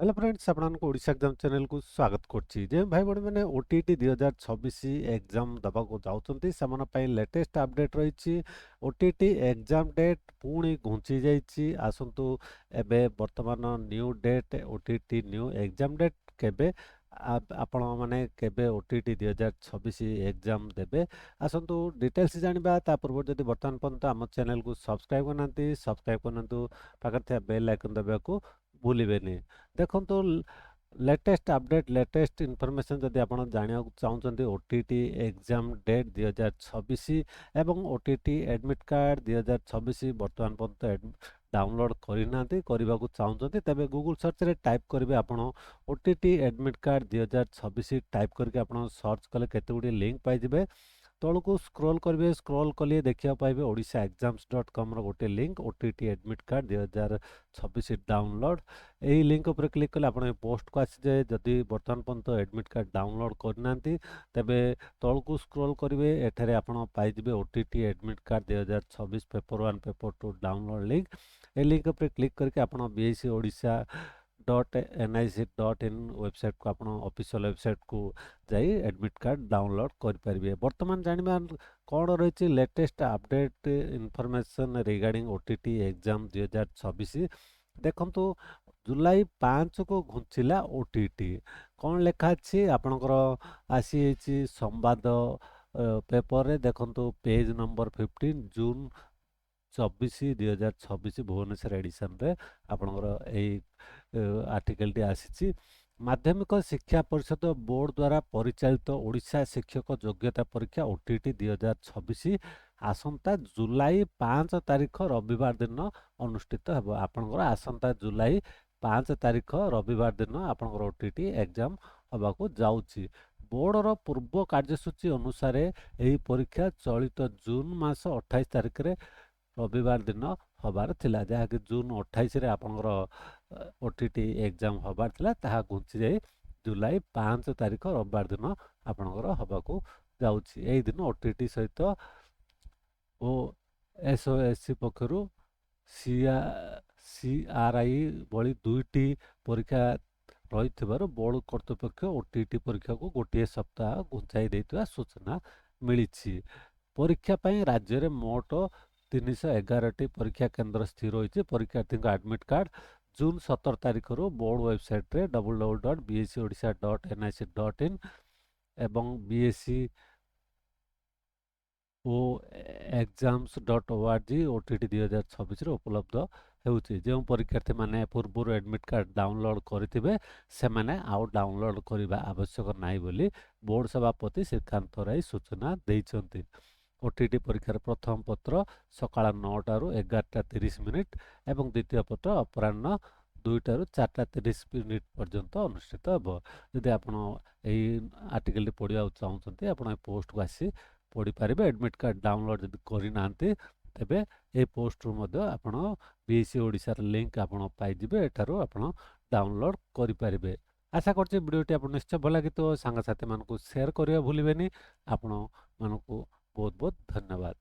Hello friends ଆପଣଙ୍କୁ Odisha exam ଚ୍ୟାନେଲକୁ ସ୍ୱାଗତ କରୁଛି ଯେ ଭାଇ ଭଉଣୀମାନେ OTT 2026 ଏକ୍ଜାମ ଦେବାକୁ ଯାଉଛନ୍ତି ସେମାନଙ୍କ ପାଇଁ ଲେଟେଷ୍ଟ ଅପଡେଟ୍ ରହିଛି। OTT ଏକ୍ଜାମ ଡେଟ୍ ପୁଣି ଘୁଞ୍ଚି ଯାଇଛି। ଆସନ୍ତୁ ଏବେ ବର୍ତ୍ତମାନ new date OTT new exam date କେବେ ଆପଣମାନେ କେବେ OTT 2026 ଏକ୍ଜାମ ଦେବେ ଆସନ୍ତୁ ଡିଟେଲ୍ସ ଜାଣିବା। ତା ପୂର୍ବରୁ ଯଦି ବର୍ତ୍ତମାନ ପର୍ଯ୍ୟନ୍ତ ଆମ ଚ୍ୟାନେଲକୁ ସବସ୍କ୍ରାଇବ୍ କରିନାହାନ୍ତି ସବସ୍କ୍ରାଇବ୍ କରନ୍ତୁ, ପାଖରେ ଥିବା ବେଲ୍ ଆଇକନ୍ ଦେବାକୁ ଭୁଲିବେନି। ଦେଖନ୍ତୁ ଲେଟେଷ୍ଟ ଅପଡେଟ୍ ଲେଟେଷ୍ଟ ଇନଫର୍ମେସନ୍ ଯଦି ଆପଣ ଜାଣିବାକୁ ଚାହୁଁଛନ୍ତି OTT ଏକ୍ଜାମ ଡେଟ୍ 2026 ଏବଂ OTT ଆଡମିଟ୍ କାର୍ଡ଼ 2026 ବର୍ତ୍ତମାନ ପର୍ଯ୍ୟନ୍ତ ଡାଉନଲୋଡ୍ କରିନାହାନ୍ତି, କରିବାକୁ ଚାହୁଁଛନ୍ତି ତେବେ ଗୁଗଲ ସର୍ଚ୍ଚରେ ଟାଇପ୍ କରିବେ ଆପଣ OTT ଆଡମିଟ୍ କାର୍ଡ଼ 2026 ଟାଇପ୍ କରିକି ଆପଣ ସର୍ଚ୍ଚ କଲେ କେତେ ଗୁଡ଼ିଏ ଲିଙ୍କ୍ ପାଇଯିବେ। ତଳକୁ ସ୍କ୍ରୋଲ୍ କରିବେ, ସ୍କ୍ରୋଲ୍ କଲେ ଦେଖିବାକୁ ପାଇବେ odishaexams.com ଗୋଟେ link OTT admit card 2026 download. ଏହି ଲିଙ୍କ୍ ଉପରେ କ୍ଲିକ୍ କଲେ ଆପଣ ଏ ପୋଷ୍ଟକୁ ଆସିଯାଏ। ଯଦି ବର୍ତ୍ତମାନ ପର୍ଯ୍ୟନ୍ତ ଆଡମିଟ୍ କାର୍ଡ଼ ଡାଉନଲୋଡ୍ କରିନାହାନ୍ତି ତେବେ ତଳକୁ ସ୍କ୍ରୋଲ୍ କରିବେ, ଏଠାରେ ଆପଣ ପାଇଯିବେ OTT admit card 2026 paper 1 paper 2 download link. ଏ ଲିଙ୍କ୍ ଉପରେ କ୍ଲିକ୍ କରିକି ଆପଣ BIC ଓଡ଼ିଶା .nic.in ୱେବସାଇଟ୍କୁ ଆପଣ ଅଫିସିଆଲ୍ ୱେବସାଇଟ୍କୁ ଯାଇ ଆଡମିଟ୍ କାର୍ଡ଼ ଡାଉନଲୋଡ୍ କରିପାରିବେ। ବର୍ତ୍ତମାନ ଜାଣିବା କ'ଣ ରହିଛି latest update information regarding OTT exam 2026। ଦେଖନ୍ତୁ ଜୁଲାଇ 5କୁ ଘୁଞ୍ଚିଲା OTT। କ'ଣ ଲେଖା ଅଛି ଆପଣଙ୍କର ଆସିଯାଇଛି ସମ୍ବାଦ ପେପରରେ। ଦେଖନ୍ତୁ ପେଜ୍ ନମ୍ବର 15 ଜୁନ୍ 24 2026 ଭୁବନେଶ୍ୱର ଏଡିସନରେ ଆପଣଙ୍କର ଏଇ ଆର୍ଟିକଲଟି ଆସିଛି। ମାଧ୍ୟମିକ ଶିକ୍ଷା ପରିଷଦ ବୋର୍ଡ ଦ୍ୱାରା ପରିଚାଳିତ ଓଡ଼ିଶା ଶିକ୍ଷକ ଯୋଗ୍ୟତା ପରୀକ୍ଷା OTT 2026 ଆସନ୍ତା ଜୁଲାଇ 5 ତାରିଖ ରବିବାର ଦିନ ଅନୁଷ୍ଠିତ ହେବ। ଆପଣଙ୍କର ଆସନ୍ତା ଜୁଲାଇ 5 ତାରିଖ ରବିବାର ଦିନ ଆପଣଙ୍କର OTT ଏକ୍ଜାମ ହେବାକୁ ଯାଉଛି। ବୋର୍ଡର ପୂର୍ବ କାର୍ଯ୍ୟସୂଚୀ ଅନୁସାରେ ଏହି ପରୀକ୍ଷା ଚଳିତ ଜୁନ୍ ମାସ 28 ତାରିଖରେ ରବିବାର ଦିନ ହେବାର ଥିଲା, ଯାହାକି ଜୁନ୍ 28ରେ ଆପଣଙ୍କର OTT ଏକ୍ଜାମ ହେବାର ଥିଲା, ତାହା ଘୁଞ୍ଚି ଯାଇ ଜୁଲାଇ 5 ତାରିଖ ରବିବାର ଦିନ ଆପଣଙ୍କର ହେବାକୁ ଯାଉଛି। ଏହି ଦିନ OTT ସହିତ SOSC ପକ୍ଷରୁ CRI ଭଳି ଦୁଇଟି ପରୀକ୍ଷା ରହିଥିବାରୁ ବୋର୍ଡ କର୍ତ୍ତୃପକ୍ଷ OTT ପରୀକ୍ଷାକୁ ଗୋଟିଏ ସପ୍ତାହ ଘୁଞ୍ଚାଇ ଦେଇଥିବା ସୂଚନା ମିଳିଛି। ପରୀକ୍ଷା ପାଇଁ ରାଜ୍ୟରେ ମୋଟ 311ଟି ପରୀକ୍ଷା କେନ୍ଦ୍ର ସ୍ଥିର ହୋଇଛି। ପରୀକ୍ଷାର୍ଥୀଙ୍କ ଆଡମିଟ୍ କାର୍ଡ଼ ଜୁନ୍ 17 ତାରିଖରୁ ବୋର୍ଡ ୱେବସାଇଟ୍ରେ www.bsc.odisha.nic.in ଏବଂ BSc ଓ exams.org OTT 2026ରେ ଉପଲବ୍ଧ ହେଉଛି। ଯେଉଁ ପରୀକ୍ଷାର୍ଥୀମାନେ ପୂର୍ବରୁ ଆଡମିଟ୍ କାର୍ଡ଼ ଡାଉନଲୋଡ୍ କରିଥିବେ ସେମାନେ ଆଉ ଡାଉନଲୋଡ୍ କରିବା ଆବଶ୍ୟକ ନାହିଁ ବୋଲି ବୋର୍ଡ ସଭାପତି ଶ୍ରୀକାନ୍ତ ରାୟ ସୂଚନା ଦେଇଛନ୍ତି। OTT ପରୀକ୍ଷାର ପ୍ରଥମ ପତ୍ର ସକାଳ 9ଟାରୁ 11:30 ଏବଂ ଦ୍ୱିତୀୟ ପତ୍ର ଅପରାହ୍ନ 2ଟାରୁ 4:30 ପର୍ଯ୍ୟନ୍ତ ଅନୁଷ୍ଠିତ ହେବ। ଯଦି ଆପଣ ଏହି ଆର୍ଟିକଲଟି ପଢ଼ିବାକୁ ଚାହୁଁଛନ୍ତି ଆପଣ ଏ ପୋଷ୍ଟକୁ ଆସି ପଢ଼ିପାରିବେ। ଆଡମିଟ୍ କାର୍ଡ଼ ଡାଉନଲୋଡ୍ ଯଦି କରିନାହାନ୍ତି ତେବେ ଏ ପୋଷ୍ଟରୁ ମଧ୍ୟ ଆପଣ BIC ଓଡ଼ିଶାର ଲିଙ୍କ୍ ଆପଣ ପାଇଯିବେ, ଏଠାରୁ ଆପଣ ଡାଉନଲୋଡ୍ କରିପାରିବେ। ଆଶା କରୁଛି ଭିଡ଼ିଓଟି ଆପଣ ନିଶ୍ଚୟ ଭଲ ଲାଗିଥିବ, ସାଙ୍ଗସାଥିମାନଙ୍କୁ ସେୟାର କରିବା ଭୁଲିବେନି। ଆପଣମାନଙ୍କୁ ବହୁତ ବହୁତ ଧନ୍ୟବାଦ।